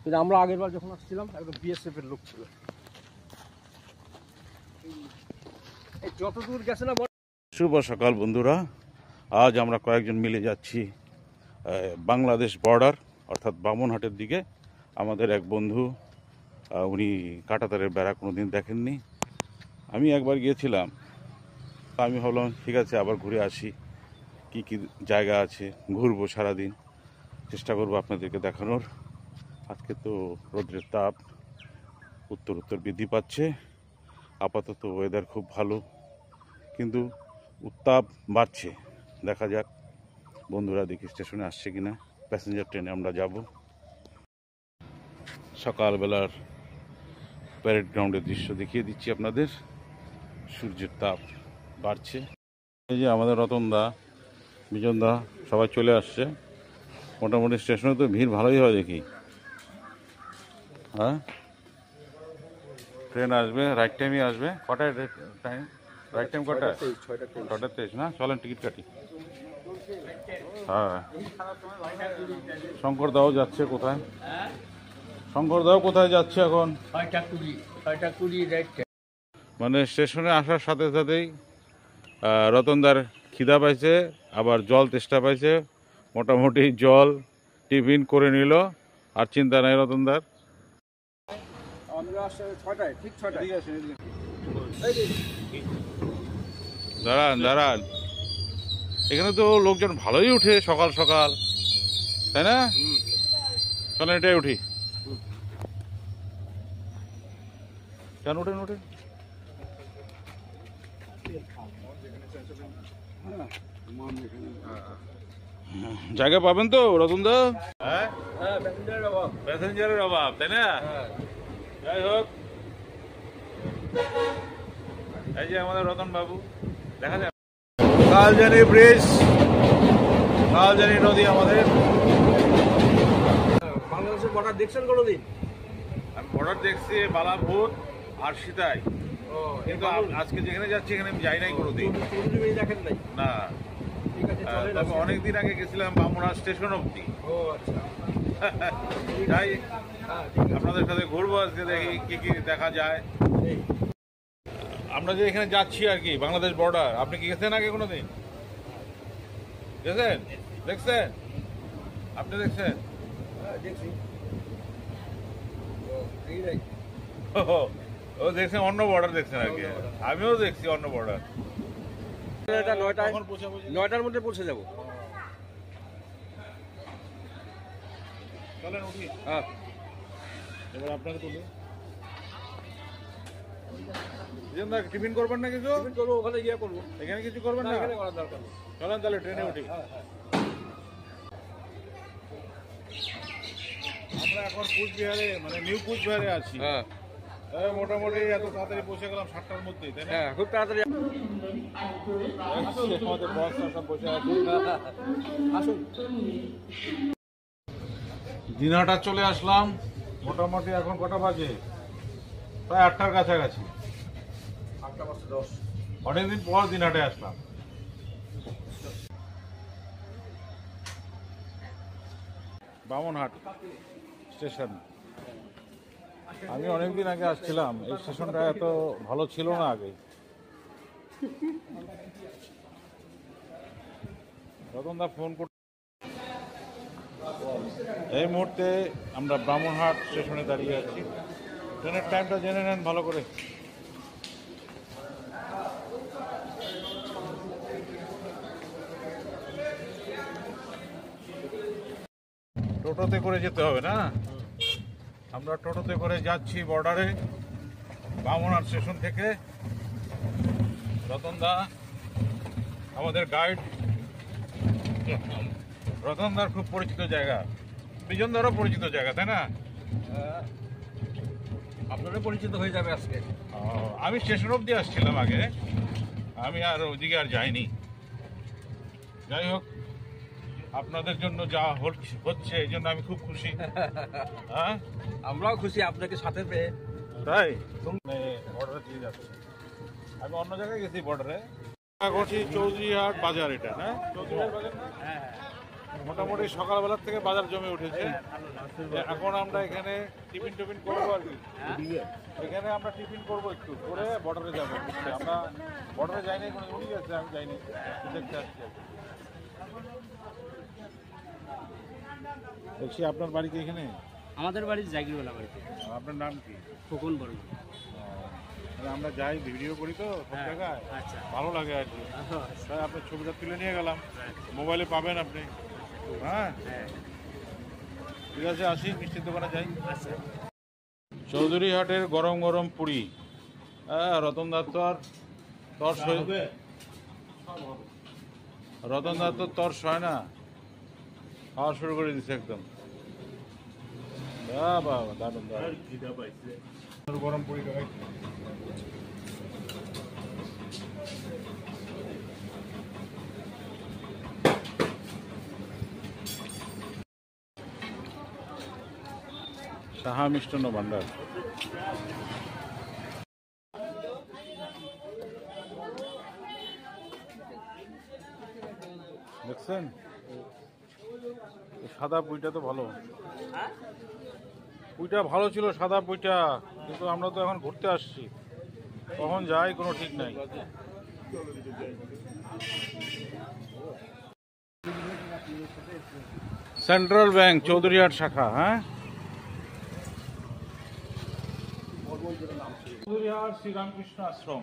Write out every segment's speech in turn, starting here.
কিন্তু আমরা আগের বার যখন আসছিলাম একদম বিএসএফ এর লোক ছিল। যতদূর গেছে না। শুভ সকাল বন্ধুরা, আজ আমরা কয়েকজন মিলে যাচ্ছি বাংলাদেশ বর্ডার অর্থাৎ বামনহাটের দিকে। আমাদের এক বন্ধু, উনি কাঁটাতারের বেড়া কোনোদিন দেখেননি। আমি একবার গিয়েছিলাম, আমি ভাবলাম ঠিক আছে আবার ঘুরে আসি, কি কি জায়গা আছে ঘুরবো, সারাদিন চেষ্টা করবো আপনাদেরকে দেখানোর। আজকে তো রৌদ্রের তাপ উত্তর বৃদ্ধি পাচ্ছে, আপাতত ওয়েদার খুব ভালো, কিন্তু উত্তাপ বাড়ছে। দেখা যাক বন্ধুরা, দেখি স্টেশনে আসছে কিনা। প্যাসেঞ্জার ট্রেনে আমরা যাব। সকালবেলার প্যারেড গ্রাউন্ডের দৃশ্য দেখিয়ে দিচ্ছি আপনাদের। সূর্যের তাপ বাড়ছে। এই যে আমাদের রতনদা, বিজনদা সবাই চলে আসছে। মোটামুটি স্টেশনে তো ভিড় ভালোই হয় দেখি। হ্যাঁ, ট্রেন আসবে, রাইট টাইমে আসবে। কটায় টাইম? রাইট টাইম কটায়? 6:23 না? চলেন টিকিট কাটি। হ্যাঁ, শঙ্কর দাও যাচ্ছে কোথায়? শঙ্কর দাও কোথায় যাচ্ছে এখন? 6:20 মানে স্টেশনে আসার সাথে সাথেই রতনদার খিদা পাইছে, আবার জল তেষ্টা পাইছে। মোটামুটি জল টিফিন করে নিল, আর চিন্তা নাই রতনদার। দাঁড়ান দাঁড়ান, এখানে তো লোকজন ভালোই উঠে সকাল সকাল, তাই না? চলেন এটাই উঠি। কেন উঠেন উঠেন। জায়গা পাবেন তো রতনদা? হ্যাঁ, প্যাসেঞ্জারের অভাব, তাই না? যাই হোক, এই যে আমাদের রতন বাবু, দেখা যায় কালজানি ব্রিজ, কালজানি নদী আমাদের। বাংলাদেশের বর্ডার দেখছেন কোনোদিন? আমি বর্ডার দেখছি বালাভূত আর সীতাই, কিন্তু আজকে যেখানে যাচ্ছি এখানে আমি যাই নাই কোনোদিন। দেখেন নাই? না, তবে অনেকদিন আগে গেছিলাম বামনহাট স্টেশন অব্দি। তাই আপনাদের সাথে ঘুরবো আজকে, দেখি কি কি দেখা যায়। আমরা যে এখানে যাচ্ছি আর কি, বাংলাদেশ বর্ডার। আপনি কি গেছেন আগে কোনোদিন? গেছেন? দেখছেন? আপনি দেখছেন? ও দেখছেন, অন্য বর্ডার দেখছেন আর কি। আমিও দেখছি অন্য বর্ডার। 9টার মধ্যে পৌঁছে যাবো। চলেন উঠি। হ্যাঁ, এবার আপনাকে তুলি। টিফিন করবেন না? কিছু করবো, ওখানে গিয়ে করবো। এখানে কিছু করবেন না? করার দরকার নেই। চলেন তাহলে ট্রেনে উঠি। আমরা এখন কুচবিহারে, মানে নিউ কুচবিহারে আছি। হ্যাঁ, মোটামুটি এত তাড়াতাড়ি পৌঁছে গেলাম 7টার মধ্যেই, তাই না? হ্যাঁ, খুব তাড়াতাড়ি আমাদের বস সব বসে আছে। আসুন। দিনহাটা চলে আসলাম। মোটামুটি এখন কটা বাজে? প্রায় 8টার কাছাকাছি। 8:10। অনেকদিন পর দিনহাটে আসলাম। বামনহাট স্টেশন। আমি অনেকদিন আগে আসছিলাম, এই স্টেশনটা এত ভালো ছিল না আগে। রতনদা ফোন করতে। এই মুহূর্তে আমরা বামনহাট স্টেশনে দাঁড়িয়ে আছি। ট্রেনের টাইমটা জেনে নেন ভালো করে। টোটোতে করে যেতে হবে না? আমরা টোটোতে করে যাচ্ছি বর্ডারে, বামনহাট স্টেশন থেকে। রতনদা আমাদের গাইড। রতনদার খুব পরিচিত জায়গা, বিজনদারও পরিচিত জায়গা, তাই না? আপনারা পরিচিত হয়ে যাবে আজকে। আমি স্টেশন অব্দি আসছিলাম আগে, আমি আর ওইদিকে আর যাইনি। যাই হোক, আপনাদের জন্য যা হচ্ছে এই জন্য আমি খুব খুশি। হ্যাঁ, আমরাও খুশি আপনাকে সাথে পেয়ে। তাই বর্ডারে দিয়ে যাচ্ছে। আমি অন্য জায়গায় গেছি বর্ডারে। করছি চৌধুরীহাট বাজার, এটা না? চৌধুরীহাট বাজার না? মোটামুটি সকালবেলার থেকে বাজার জমে উঠেছে। এখন আমরা এখানে টিফিন করবো আর কি। এখানে আমরা টিফিন করবো, একটু করে বর্ডারে যাবো। আমরা বর্ডারে যাইনি, কোনো উনি গেছে, আমি যাইনি, দেখতে আসছি। বলছি আপনার বাড়িতে এখানে? আমাদের বাড়ি জাগিরওয়ালা বাড়িতে। আপনার নাম কি? খোকন বর্মন। আমরা যাই, ভিডিও করি তো সব জায়গায়, আচ্ছা, ভালো লাগে আর কি। তাই আপনার ছবিটা তুলে নিয়ে গেলাম, মোবাইলে পাবেন আপনি। হ্যাঁ ঠিক আছে, আসি, মিষ্টির দোকানে যাই। আচ্ছা। চৌধুরী হাটের গরম গরম পুরি। হ্যাঁ, রতনদার তো আর তর রতনদার তো তর সয় না, খাওয়া শুরু করে দিচ্ছে একদম। বাবা দারুন দারুন গরম পুরি। সাহা মিষ্টান্ন ভান্ডার। দেখছেন সাদা পুইটা তো ভালো, পুইটা ভালো ছিল, সাদা পুইটা। কিন্তু আমরা তো এখন ঘুরতে আসছি, কখন যাই কোনো ঠিক নাই। সেন্ট্রাল ব্যাংক চৌধুরীহাট শাখা। হ্যাঁ, চৌধুরীহাট শ্রীরামকৃষ্ণ আশ্রম।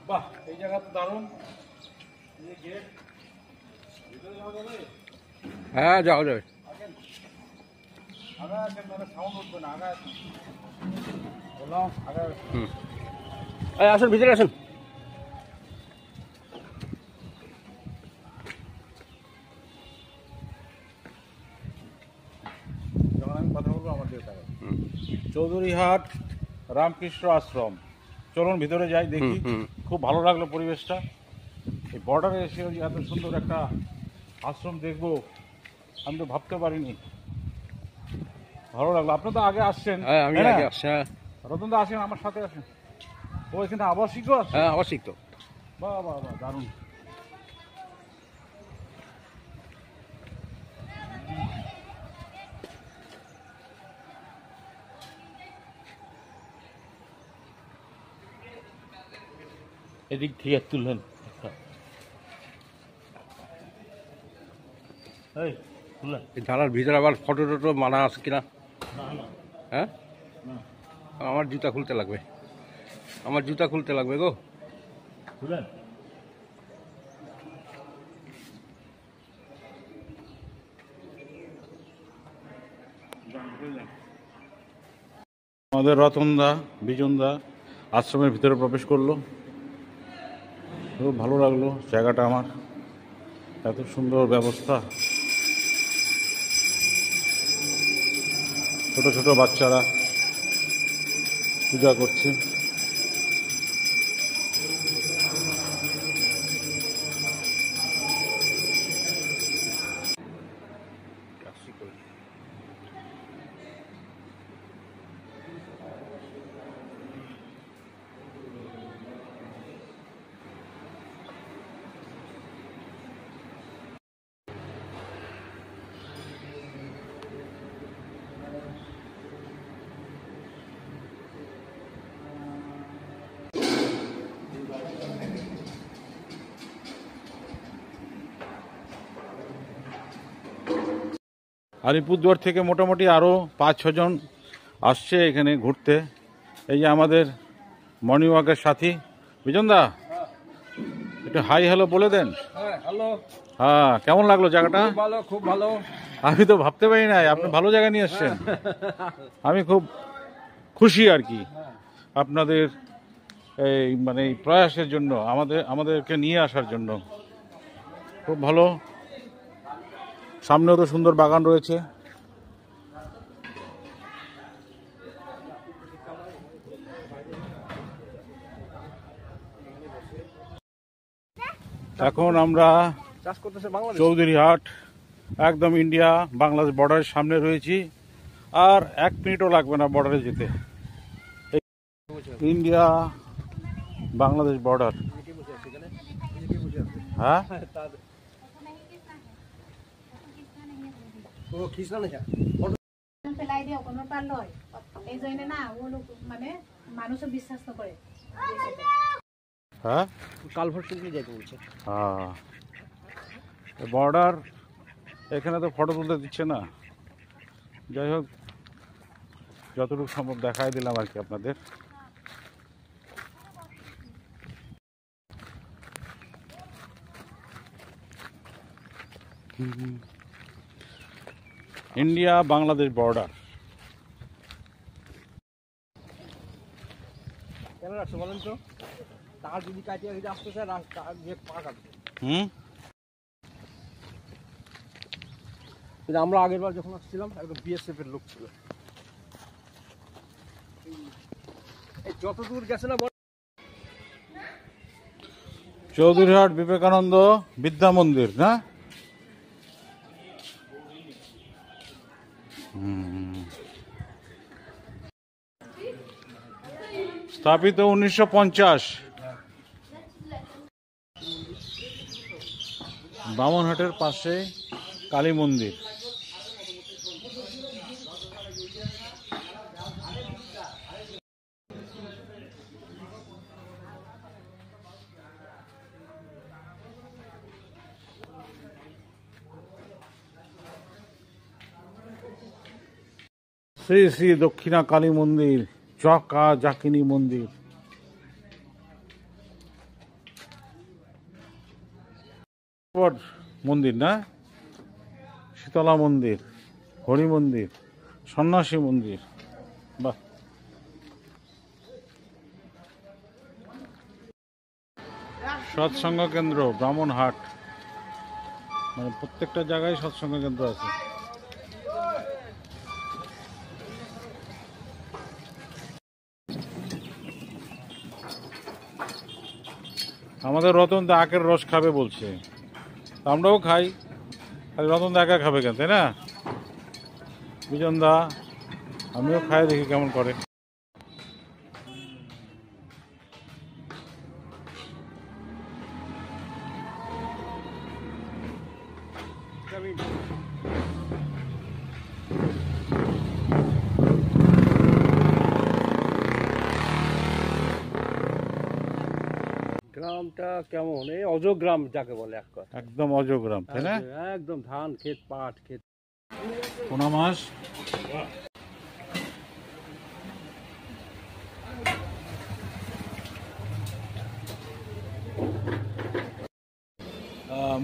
বাহ, এই জায়গা তো দারুণ। হ্যাঁ, যাও যাবে। আসুন, ভিতরে আসুন। যখন আমি কথা বলবো আমার দিয়ে থাকে। চৌধুরীহাট রামকৃষ্ণ আশ্রম, চলুন ভিতরে যাই, দেখি। খুব ভালো লাগলো পরিবেশটা। এই বর্ডারে এসে এত সুন্দর একটা আশ্রম দেখবো আমি তো ভাবতে পারিনি। ভালো লাগলো। আপনি তো আগে আসছেন? হ্যাঁ, আমি আগে আসছি। হ্যাঁ, রতনদা আসেন, আমার সাথে আসেন। ও এখানে আবাসিকও আছে? হ্যাঁ, আবাসিক তো। বাহ বাহ বাহ, দারুণ। এদিক থেকে তুললেন। জানার ভিতরে আবার ফটো টটো মানা আছে কিনা? হ্যাঁ, আমার জুতা খুলতে লাগবে, আমার জুতা খুলতে লাগবে গো। খুলেন। আমাদের রতনদা বিজনদা আশ্রমের ভিতরে প্রবেশ করলো। খুব ভালো লাগলো জায়গাটা আমার, এত সুন্দর ব্যবস্থা। ছোট ছোট বাচ্চারা পূজা করছে। আলিপুরদুয়ার থেকে মোটামুটি আরও 5-6 জন আসছে এখানে ঘুরতে। এই যে আমাদের মর্নিং ওয়াকের সাথী বিজনদা, একটু হাই হ্যালো বলে দেন। হ্যাঁ, হ্যালো। হ্যাঁ, কেমন লাগলো জায়গাটা? ভালো, খুব ভালো। আমি তো ভাবতে পারি নাই আপনি ভালো জায়গা নিয়ে এসছেন। আমি খুব খুশি আর কি আপনাদের এই মানে এই প্রয়াসের জন্য, আমাদেরকে নিয়ে আসার জন্য। খুব ভালো। সামনেও তো সুন্দর বাগান রয়েছে। এখন আমরা চাষ করতেছে বাংলাদেশ। চৌধুরীহাট, একদম ইন্ডিয়া বাংলাদেশ বর্ডারের সামনে রয়েছি। আর 1 মিনিটও লাগবে না বর্ডারে যেতে। India Bangladesh border. হ্যাঁ, ও খিসনা না পেলাই দিও কোনো পার লয় এই জন্য না ও লোক মানে মানুষও বিশ্বাস না করে হ্যাঁ কালভর শুনলে যেতে বলছে। হ্যাঁ বর্ডার এখানে তো ফটো তুলতে দিচ্ছে না, যাই হোক যতটুকু সম্ভব দেখাই দিলাম আর কি আপনাদের। India Bangladesh border. কেন রাখছো বলেন তো? তার যদি কাটিয়ে যদি আসতেছে রাস্তা যে পা কাটবে। কিন্তু আমরা আগের বার যখন আসছিলাম একদম বিএসএফ এর লোক ছিল। এই যত দূর গেছে না চৌধুরীহাট বিবেকানন্দ বিদ্যা মন্দির না? স্থাপিত 1950। বামনহাটের পাশে কালী মন্দির। শ্রী শ্রী দক্ষিণা কালী মন্দির, চকা জাকিনী মন্দির। মন্দির না? শীতলা মন্দির, হরি মন্দির, সন্ন্যাসী মন্দির। বাহ, সৎসঙ্গ কেন্দ্র ব্রাহ্মণহাট, মানে প্রত্যেকটা জায়গায় সৎসঙ্গ কেন্দ্র আছে। আমাদের রতন দা আখের রস খাবে বলছে, আমরাও খাই, খালি রতন দা একা খাবে কেন, তাই না? বিজন দা আমিও খাই, দেখি কেমন করে। গ্রামটা কেমন? এই অজগ্রাম যাকে বলে এক কথা, একদম অজগ্রাম, তাই না? একদম ধান ক্ষেত, পাট ক্ষেত। পোনা মাছ,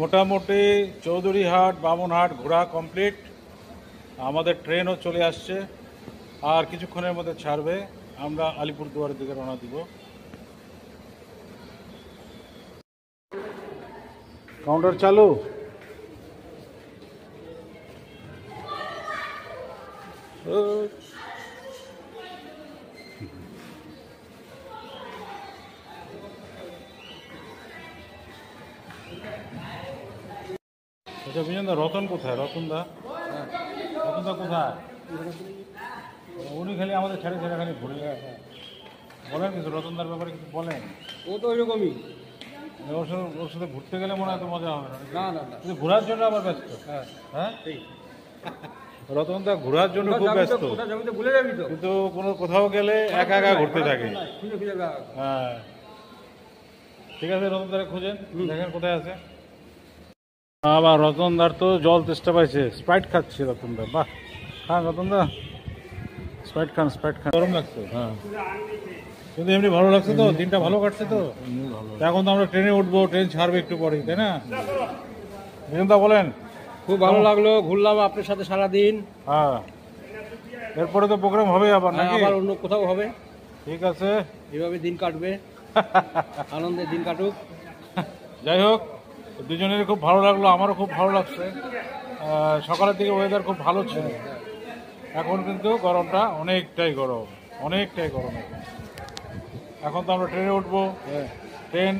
মোটামুটি চৌধুরীহাট বামনহাট ঘোরা কমপ্লিট। আমাদের ট্রেনও চলে আসছে, আর কিছুক্ষণের মধ্যে ছাড়বে। আমরা আলিপুরদুয়ারের দিকে রওনা দিব। কাউন্টার চালু। আচ্ছা বিজন দা, রতন কোথায়? রতন দা, রতন দা কোথায়? উনি খালি আমাদের ছেড়ে ছেড়ে খালি ঘুরে। বলেন কিছু রতনদার ব্যাপারে, কিছু বলেন। ও তো ওইরকমই, ওর সাথে ঘুরতে গেলে মনে হয় তো মজা হবে না। না না না, কিন্তু ঘোরার জন্য আবার ব্যস্ত। হ্যাঁ হ্যাঁ, ঠিক। রতন দা ঘোরার জন্য খুব ব্যস্ত, কোথায় যাবি তো ভুলে যাবি তো। কিন্তু কোনো কোথাও গেলে একা একা ঘুরতে থাকে। খুঁজে খুঁজে বেড়া। হ্যাঁ, ঠিক আছে, রতনদারে খুঁজেন, দেখেন কোথায় আছে। আবার রতনদার তো জল চেষ্টা পাইছে, স্প্রাইট খাচ্ছে রতনদা। বাহ, খান রতনদা, স্প্রাইট খান, স্প্রাইট খান। গরম লাগছে? হ্যাঁ, কিন্তু এমনি ভালো লাগছে তো, দিনটা ভালো কাটছে তো। এখন তো আমরা ট্রেনে উঠবো, ট্রেন ছাড়বে একটু পরেই, তাই না? বিজনদা বলেন। খুব ভালো লাগলো, ঘুরলাম আপনার সাথে সারাদিন। হ্যাঁ, এরপরে তো প্রোগ্রাম হবে আবার নাকি? আবার অন্য কোথাও হবে। ঠিক আছে, এভাবে দিন কাটবে, আনন্দের দিন কাটুক। যাই হোক, দুজনেরই খুব ভালো লাগলো, আমারও খুব ভালো লাগছে। সকালের দিকে ওয়েদার খুব ভালো ছিল, এখন কিন্তু গরমটা অনেকটাই গরম, অনেকটাই গরম। এখন তো আমরা ট্রেনে উঠবো, ট্রেন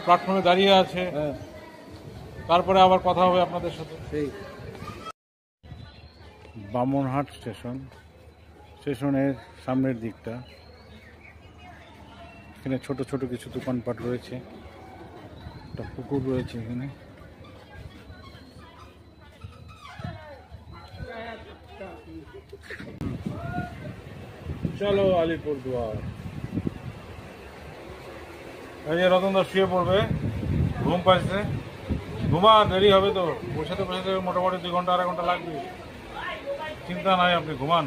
প্ল্যাটফর্মে দাঁড়িয়ে আছে, তারপরে আবার কথা হবে আপনাদের সাথে। বামনহাট স্টেশন, স্টেশনের সামনের দিকটা, এখানে ছোট ছোট কিছু দোকানপাট রয়েছে, একটা পুকুর রয়েছে এখানে। চলো আলিপুরদুয়ার। এই যে রতনদা শুয়ে পড়বে, ঘুম পাচ্ছে। ঘুমা, দেরি হবে তো, বসাতে বসাতে মোটামুটি 2 ঘন্টা 2.5 ঘন্টা লাগবে। চিন্তা নাই, আপনি ঘুমান।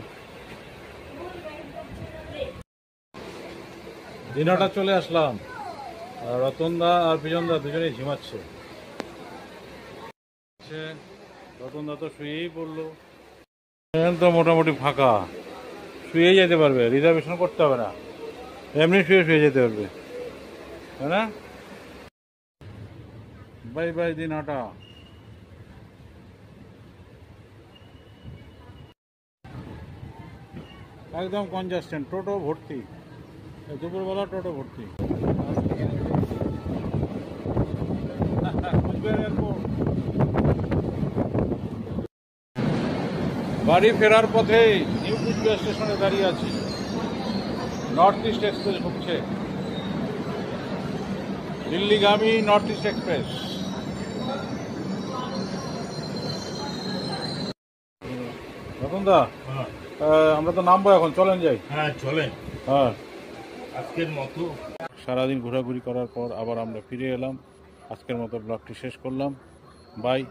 দিনটা চলে আসলাম, আর রতনদা আর বিজনদা দুজনেই ঝিমাচ্ছে। রতনদা তো শুয়েই পড়লো। ট্রেন তো মোটামুটি ফাঁকা, শুয়েই যেতে পারবে, রিজার্ভেশন করতে হবে না, এমনি শুয়ে শুয়ে যেতে পারবে, তাই না? Bye bye Dinhata. একদম কনজাস্টেন্ট, টোটো ভর্তি, দুপুরবেলা টোটো ভর্তি। বাড়ি ফেরার পথে নিউ কুচবিহার স্টেশনে দাঁড়িয়ে আছি। নর্থ ইস্ট এক্সপ্রেস ঢুকছে, দিল্লিগামী নর্থ ইস্ট এক্সপ্রেস। রতনদা, আমরা তো নামবো এখন, চলেন যাই। হ্যাঁ চলেন হ্যাঁ, আজকের মতো। সারাদিন ঘোরাঘুরি করার পর আবার আমরা ফিরে এলাম। আজকের মতো ব্লগটি শেষ করলাম। বাই।